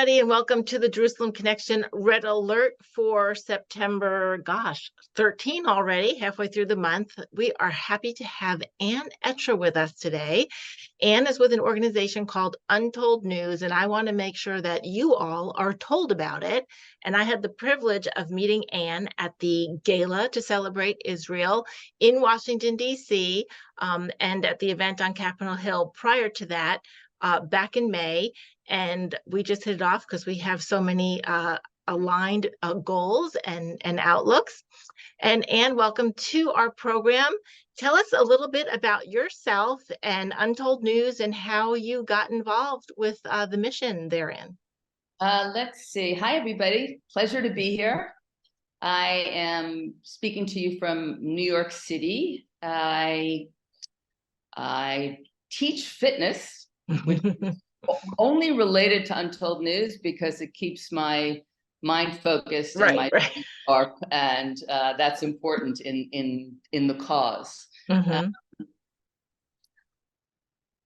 everybody, and welcome to the Jerusalem Connection Red Alert for September, 13 already, halfway through the month. We are happy to have Ann Etra with us today. Ann is with an organization called Untold News, and I want to make sure that you all are told about it. And I had the privilege of meeting Ann at the gala to celebrate Israel in Washington, D.C., and at the event on Capitol Hill prior to that, back in May. And we just hit it off because we have so many aligned goals and outlooks. And Ann, welcome to our program. Tell us a little bit about yourself and Untold News and how you got involved with the mission therein. Let's see. Hi, everybody. Pleasure to be here. I am speaking to you from New York City. I teach fitness, which only related to Untold News because it keeps my mind focused and my sharp, and that's important in the cause.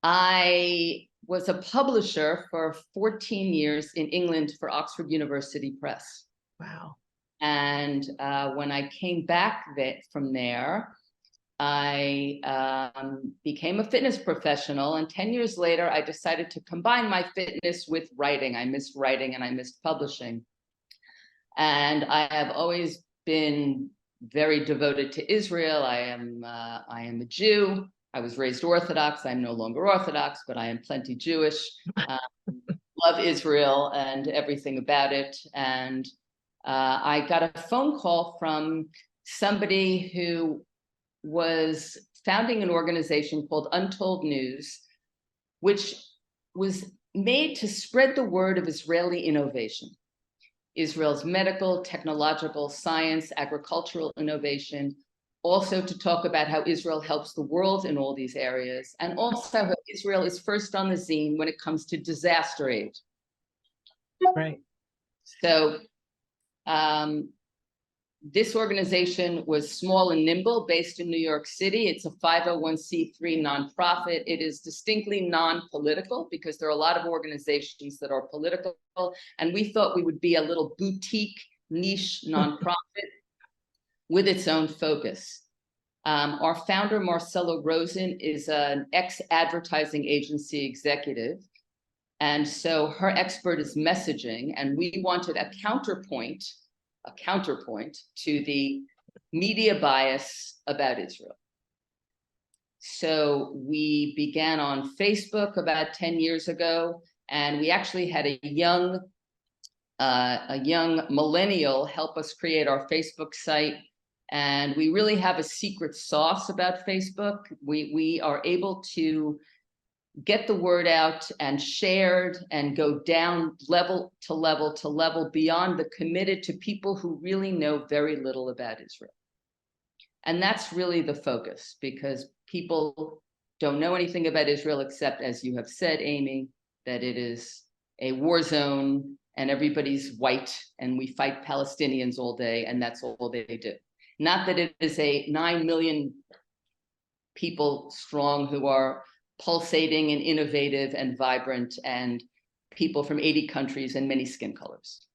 I was a publisher for 14 years in England for Oxford University Press. Wow. And when I came back from there, I became a fitness professional, and 10 years later, I decided to combine my fitness with writing. I missed writing and I missed publishing. And I have always been very devoted to Israel. I am a Jew. I was raised Orthodox. I'm no longer Orthodox, but I am plenty Jewish. Love Israel and everything about it. And I got a phone call from somebody who was founding an organization called Untold News, which was made to spread the word of Israeli innovation. Israel's medical, technological, science, agricultural innovation, also to talk about how Israel helps the world in all these areas, and also how Israel is first on the scene when it comes to disaster aid. Right. So this organization was small and nimble, based in New York City. It's a 501c3 nonprofit. It is distinctly non-political because there are a lot of organizations that are political, and we thought we would be a little boutique niche nonprofit with its own focus. Our founder, Marcella Rosen, is an ex-advertising agency executive, and so her expert is messaging, and we wanted a counterpoint to the media bias about Israel. So we began on Facebook about 10 years ago, and we actually had a young millennial help us create our Facebook site. And we really have a secret sauce about Facebook. We are able to get the word out and shared and go down level to level to level beyond the committed to people who really know very little about Israel. And that's really the focus, because people don't know anything about Israel except, as you have said, Amy, that it is a war zone and everybody's white and we fight Palestinians all day and that's all they do. Not that it is a 9 million people strong who are pulsating and innovative and vibrant, and people from 80 countries and many skin colors.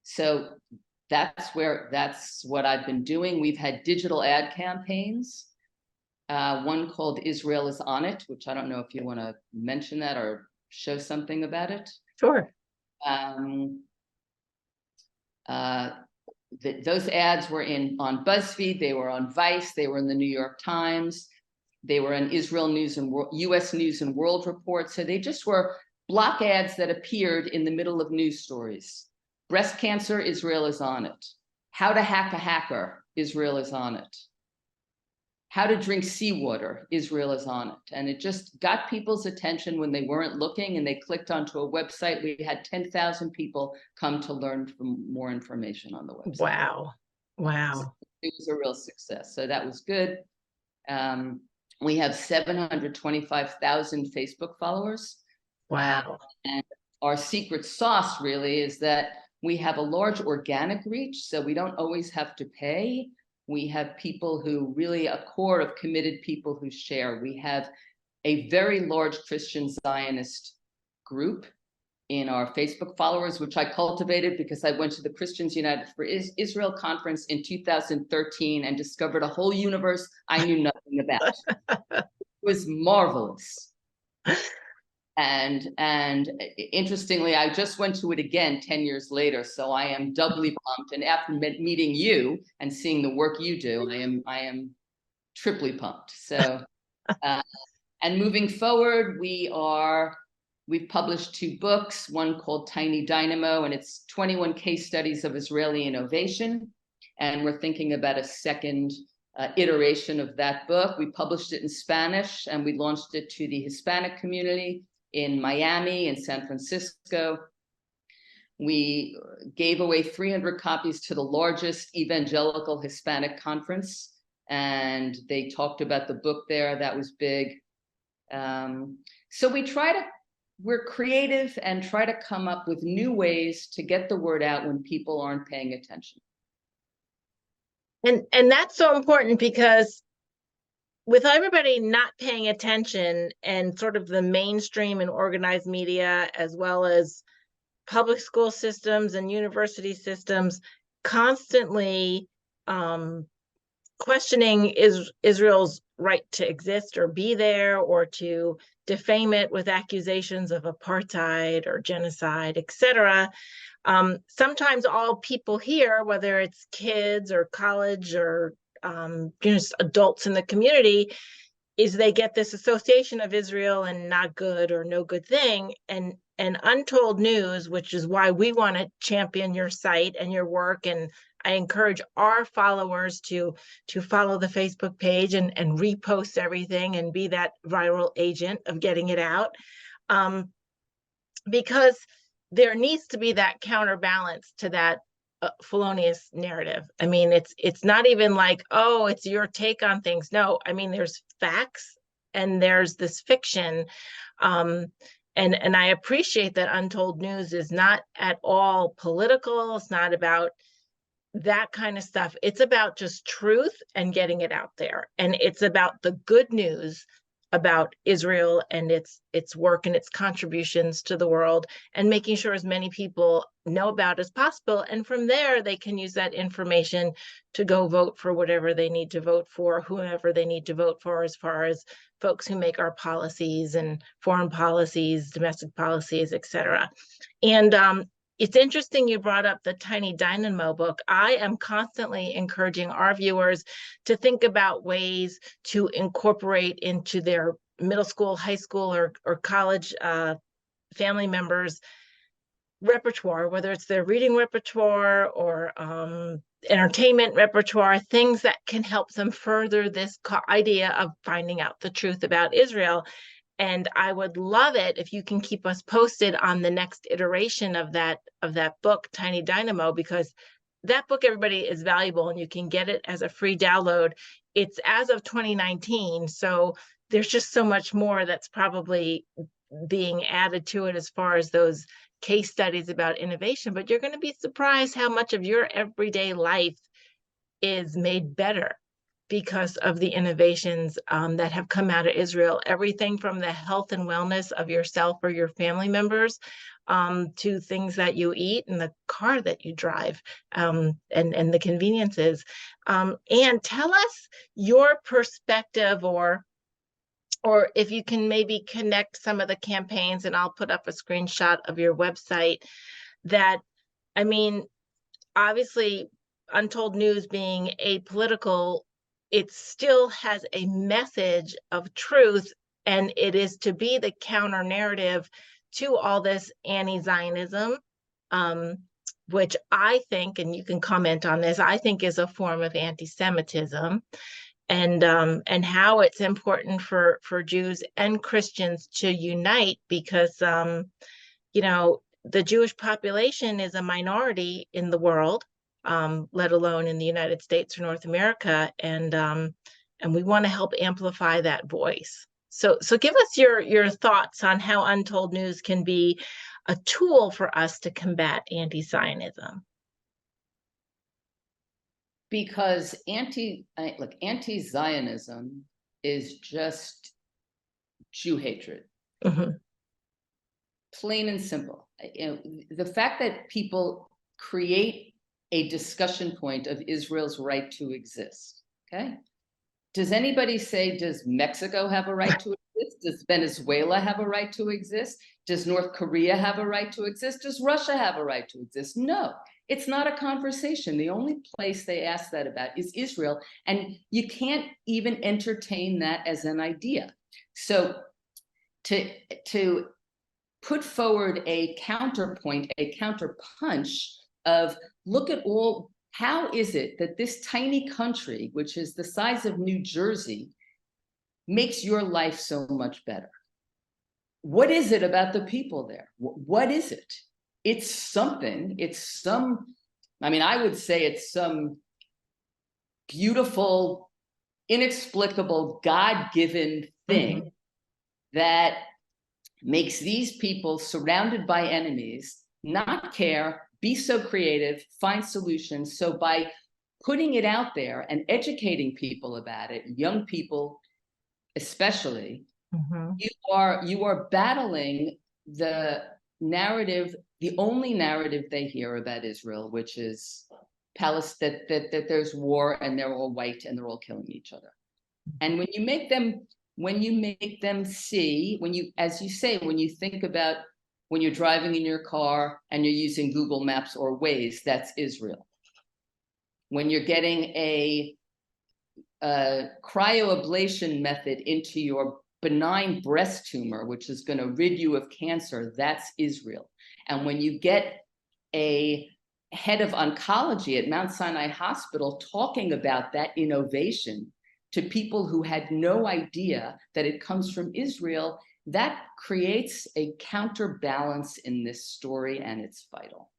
So that's what I've been doing. We've had digital ad campaigns, one called Israel is on it, which I don't know if you want to mention that or show something about it. Sure. Those ads were on BuzzFeed, they were on Vice, they were in the New York Times. They were in Israel News and U.S. News and World Report. So they just were block ads that appeared in the middle of news stories. Breast cancer, Israel is on it. How to hack a hacker, Israel is on it. How to drink seawater, Israel is on it. And it just got people's attention when they weren't looking, and they clicked onto a website. We had 10,000 people come to learn more information on the website. Wow. Wow. So it was a real success. So that was good. We have 725,000 Facebook followers. Wow. And our secret sauce really is that we have a large organic reach, so we don't always have to pay. We have people who really, a core of committed people who share. We have a very large Christian Zionist group in our Facebook followers, which I cultivated because I went to the Christians United for Israel conference in 2013 and discovered a whole universe I knew nothing about. It was marvelous. And interestingly, I just went to it again 10 years later, so I am doubly pumped. And after meeting you and seeing the work you do, I am triply pumped. So, and moving forward, we've published 2 books, one called Tiny Dynamo, and it's 21 case studies of Israeli innovation. And we're thinking about a second iteration of that book. We published it in Spanish, and we launched it to the Hispanic community in Miami and San Francisco. We gave away 300 copies to the largest evangelical Hispanic conference, and they talked about the book there. That was big. So we're creative and try to come up with new ways to get the word out when people aren't paying attention. And that's so important, because with everybody not paying attention, and sort of the mainstream and organized media, as well as public school systems and university systems, constantly questioning Israel's right to exist or be there, or to defame it with accusations of apartheid or genocide, etc. Sometimes all people hear, whether it's kids or college or just adults in the community, is they get this association of Israel and not good or no good thing. And Untold News, which is why we want to champion your site and your work, and I encourage our followers to follow the Facebook page and repost everything and be that viral agent of getting it out, because there needs to be that counterbalance to that felonious narrative. I mean, it's not even like, oh, it's your take on things. No, I mean, there's facts and there's this fiction. And I appreciate that Untold News is not at all political. It's not about that kind of stuff. It's about just truth and getting it out there. And it's about the good news about Israel and its work and its contributions to the world, and making sure as many people know about as possible. And from there, they can use that information to go vote for whatever they need to vote for, whoever they need to vote for, as far as folks who make our policies and foreign policies, domestic policies, etc. And it's interesting you brought up the Tiny Dynamo book. I am constantly encouraging our viewers to think about ways to incorporate into their middle school, high school, or college family members' repertoire, whether it's their reading repertoire or entertainment repertoire, things that can help them further this idea of finding out the truth about Israel. And I would love it if you can keep us posted on the next iteration of that book, Tiny Dynamo, because that book, everybody, is valuable, and you can get it as a free download. It's as of 2019, so there's just so much more that's probably being added to it as far as those case studies about innovation. But you're going to be surprised how much of your everyday life is made better because of the innovations that have come out of Israel. Everything from the health and wellness of yourself or your family members, to things that you eat and the car that you drive, and the conveniences. And tell us your perspective, or if you can maybe connect some of the campaigns, and I'll put up a screenshot of your website. That, I mean, obviously, Untold News being apolitical, it still has a message of truth, and it is to be the counter narrative to all this anti-Zionism, which I think, and you can comment on this, I think is a form of anti-Semitism, and how it's important for Jews and Christians to unite, because you know, the Jewish population is a minority in the world, let alone in the United States or North America, and we want to help amplify that voice. So give us your thoughts on how Untold News can be a tool for us to combat anti-Zionism. Because anti-Zionism is just Jew hatred. Mm-hmm. Plain and simple. The fact that people create a discussion point of Israel's right to exist. Okay. Does anybody say, does Mexico have a right to exist? Does Venezuela have a right to exist? Does North Korea have a right to exist? Does Russia have a right to exist? No, it's not a conversation. The only place they ask that about is Israel. And you can't even entertain that as an idea. So to put forward a counterpoint, a counterpunch of look at all, how is it that this tiny country, which is the size of New Jersey, makes your life so much better? What is it about the people there? What is it? It's something, it's some, I mean, I would say it's some beautiful, inexplicable, God-given thing that makes these people surrounded by enemies not care, be so creative, find solutions. So by putting it out there and educating people about it, young people especially, you are battling the narrative, the only narrative they hear about Israel, which is Palestine, that there's war and they're all white and they're all killing each other. And when you make them see, when you, as you say, when you think about when you're driving in your car and you're using Google Maps or Waze, that's Israel. When you're getting a cryoablation method into your benign breast tumor, which is going to rid you of cancer, that's Israel. And when you get a head of oncology at Mount Sinai Hospital talking about that innovation to people who had no idea that it comes from Israel, that creates a counterbalance in this story, and it's vital.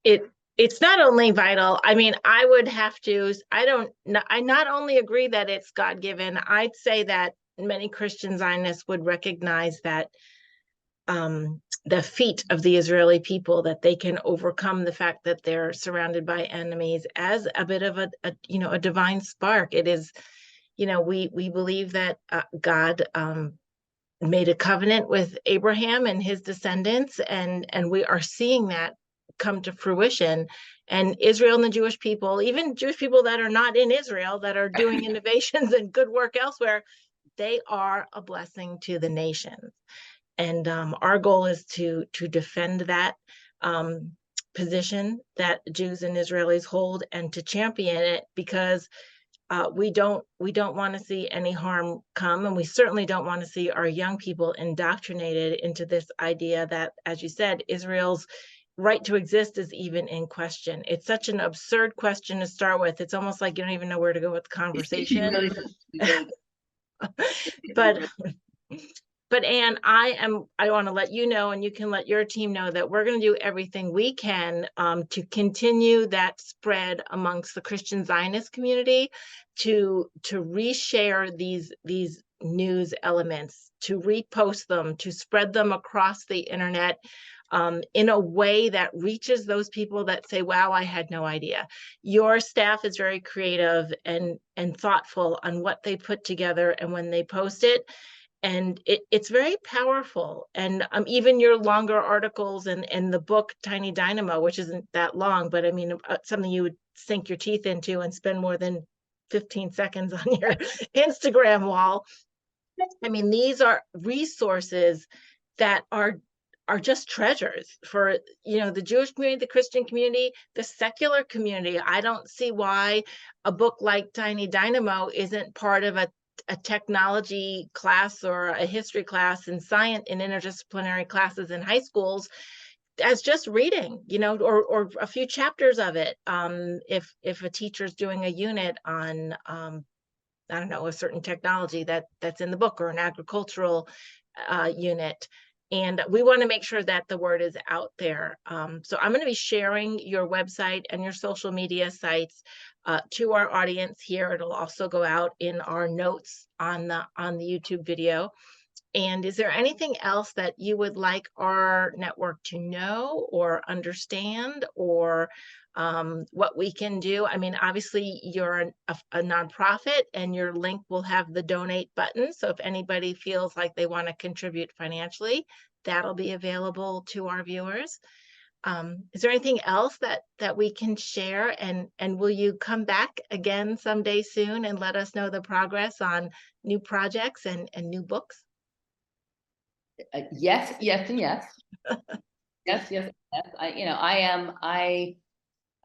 It's not only vital. I mean, I would have to, I not only agree that it's God-given, I'd say that many Christian Zionists would recognize that the feat of the Israeli people, that they can overcome the fact that they're surrounded by enemies, as a bit of a divine spark. It is, we believe that God made a covenant with Abraham and his descendants, and we are seeing that come to fruition. And Israel and the Jewish people, even Jewish people that are not in Israel, that are doing innovations and good work elsewhere, they are a blessing to the nations. And our goal is to defend that position that Jews and Israelis hold, and to champion it, because we don't want to see any harm come, and we certainly don't want to see our young people indoctrinated into this idea that, as you said, Israel's right to exist is even in question. It's such an absurd question to start with. It's almost like you don't even know where to go with the conversation. But Anne, I want to let you know, and you can let your team know, that we're going to do everything we can to continue that spread amongst the Christian Zionist community, to reshare these news elements, to repost them, to spread them across the internet in a way that reaches those people that say, wow, I had no idea. Your staff is very creative and thoughtful on what they put together and when they post it. And it's very powerful. And even your longer articles and the book Tiny Dynamo, which isn't that long, but I mean, something you would sink your teeth into and spend more than 15 seconds on your Instagram wall. I mean, these are resources that are just treasures for, the Jewish community, the Christian community, the secular community. I don't see why a book like Tiny Dynamo isn't part of a technology class or a history class in science, in interdisciplinary classes in high schools, as just reading, or a few chapters of it. If a teacher's doing a unit on, I don't know, a certain technology that's in the book, or an agricultural unit. And we want to make sure that the word is out there. So I'm going to be sharing your website and your social media sites to our audience here. It'll also go out in our notes on the YouTube video. And is there anything else that you would like our network to know or understand, or what we can do? I mean, obviously, you're a nonprofit, and your link will have the donate button. So if anybody feels like they want to contribute financially, that'll be available to our viewers. Is there anything else that we can share? And will you come back again someday soon and let us know the progress on new projects and new books? Yes, yes, and yes. Yes, yes, yes.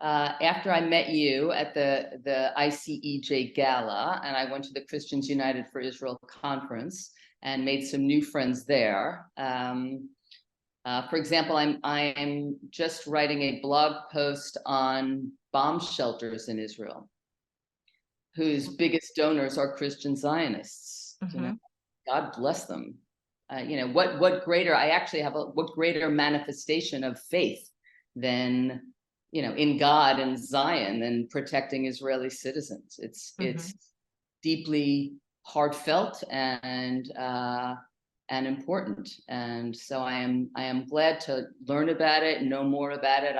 After I met you at the ICEJ Gala, and I went to the Christians United for Israel conference and made some new friends there. For example, I'm just writing a blog post on bomb shelters in Israel, whose biggest donors are Christian Zionists. Mhm. God bless them. What greater? I actually have what greater manifestation of faith than in God and Zion than protecting Israeli citizens. It's Mhm. deeply heartfelt and important, and so I am glad to learn about it and know more about it.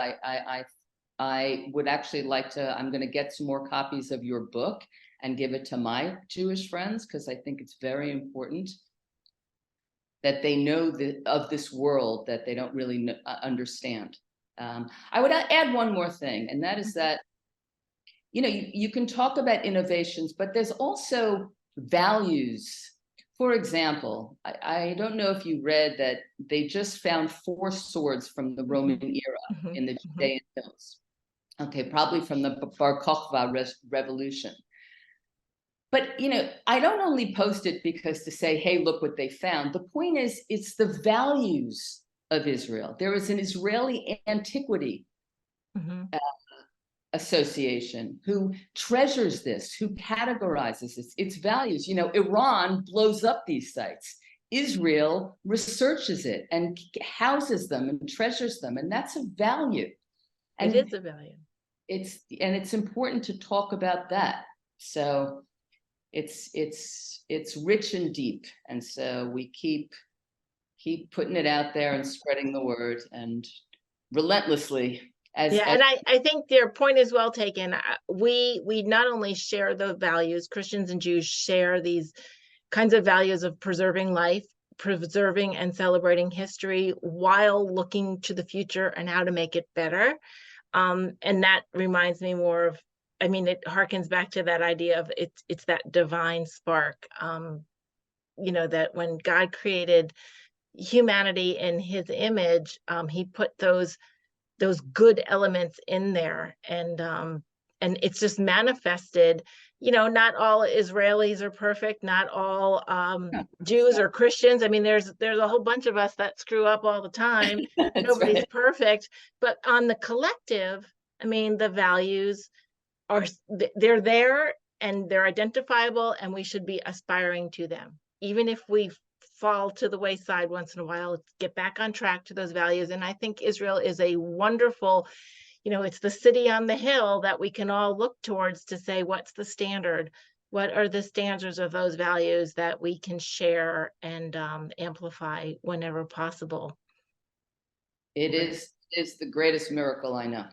I would actually like to. I'm going to get some more copies of your book and give it to my Jewish friends, because I think it's very important that they know of this world that they don't really understand. I would add one more thing, and that is Mhm. that you can talk about innovations, but there's also values. For example, I don't know if you read that they just found 4 swords from the Roman Mhm. era Mhm. in the Mhm. Judean hills. Okay, probably from the Bar Kokhba revolution. But I don't only post it because to say, hey, look what they found. The point is, it's the values of Israel. There is an Israeli antiquity Mhm. association who treasures this, who categorizes its values. Iran blows up these sites. Israel researches it and houses them and treasures them, and that's a value. It And is a value. it's important to talk about that. So it's rich and deep, and so we keep putting it out there and spreading the word and relentlessly as Yeah, and I think their point is well taken. We not only share the values, Christians and Jews share these kinds of values of preserving life, preserving and celebrating history while looking to the future and how to make it better. And that reminds me more of, I mean, it harkens back to that idea of it's that divine spark. That when God created humanity in his image, he put those good elements in there, and it's just manifested. Not all Israelis are perfect, not all Jews or Christians. I mean, there's a whole bunch of us that screw up all the time. that's Nobody's right. perfect, but on the collective, I mean, the values they're there, and they're identifiable, and we should be aspiring to them, even if we fall to the wayside once in a while. Let's get back on track to those values. And I think Israel is a wonderful, it's the city on the hill that we can all look towards to say, what's the standard? What are the standards of those values that we can share and amplify whenever possible? It But is the greatest miracle I know.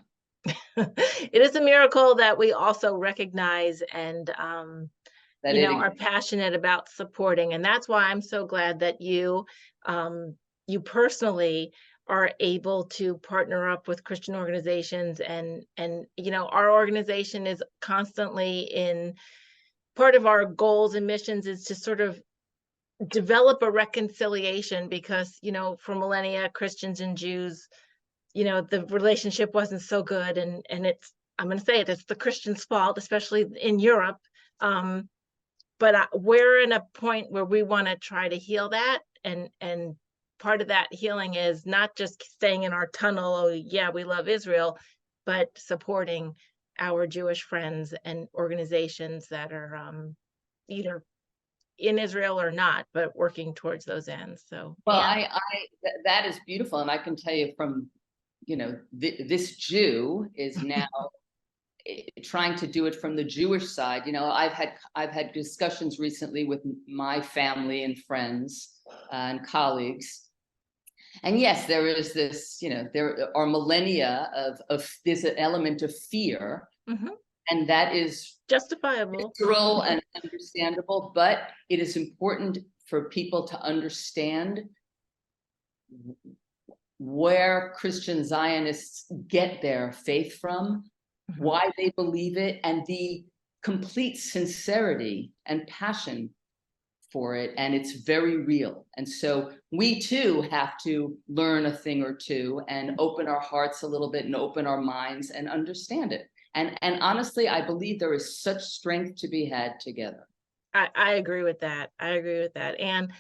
it is a miracle that we also recognize and That it are passionate about supporting. And that's why I'm so glad that you personally are able to partner up with Christian organizations, and our organization is constantly in, part of our goals and missions is to sort of develop a reconciliation, because for millennia, Christians and Jews, the relationship wasn't so good, and I'm going to say it's the Christians' fault, especially in Europe. But we're in a point where we want to try to heal that, and part of that healing is not just staying in our tunnel, oh yeah, we love Israel, but supporting our Jewish friends and organizations that are either in Israel or not, but working towards those ends. So, well, and that is beautiful, and I can tell you from this Jew is now trying to do it from the Jewish side. I've had discussions recently with my family and friends and colleagues. And yes, there is this, there are millennia of there's an element of fear, and that is justifiable, visceral and understandable, but it is important for people to understand where Christian Zionists get their faith from, why they believe it, and the complete sincerity and passion for it. And it's very real. And so we too have to learn a thing or two and open our hearts a little bit and open our minds and understand it. And honestly, I believe there is such strength to be had together. I agree with that. I agree with that. And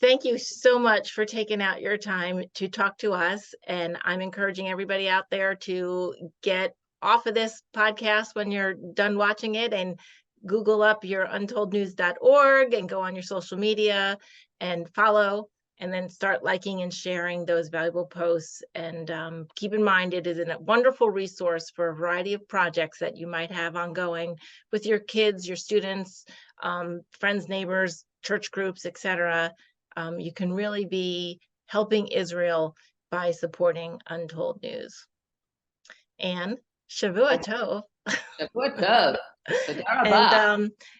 thank you so much for taking out your time to talk to us. And I'm encouraging everybody out there to get off of this podcast when you're done watching it and Google up your untoldnews.org and go on your social media and follow, and then start liking and sharing those valuable posts. And keep in mind, it is a wonderful resource for a variety of projects that you might have ongoing with your kids, your students, friends, neighbors, church groups, etc. You can really be helping Israel by supporting Untold News. And Shavua Tov. Shavua Tov.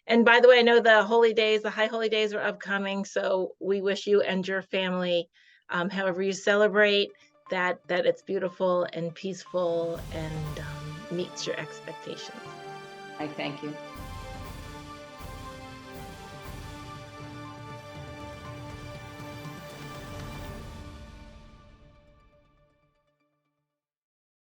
And by the way, I know the holy days, the high holy days are upcoming, so we wish you and your family, however you celebrate, that it's beautiful and peaceful and meets your expectations. I thank you.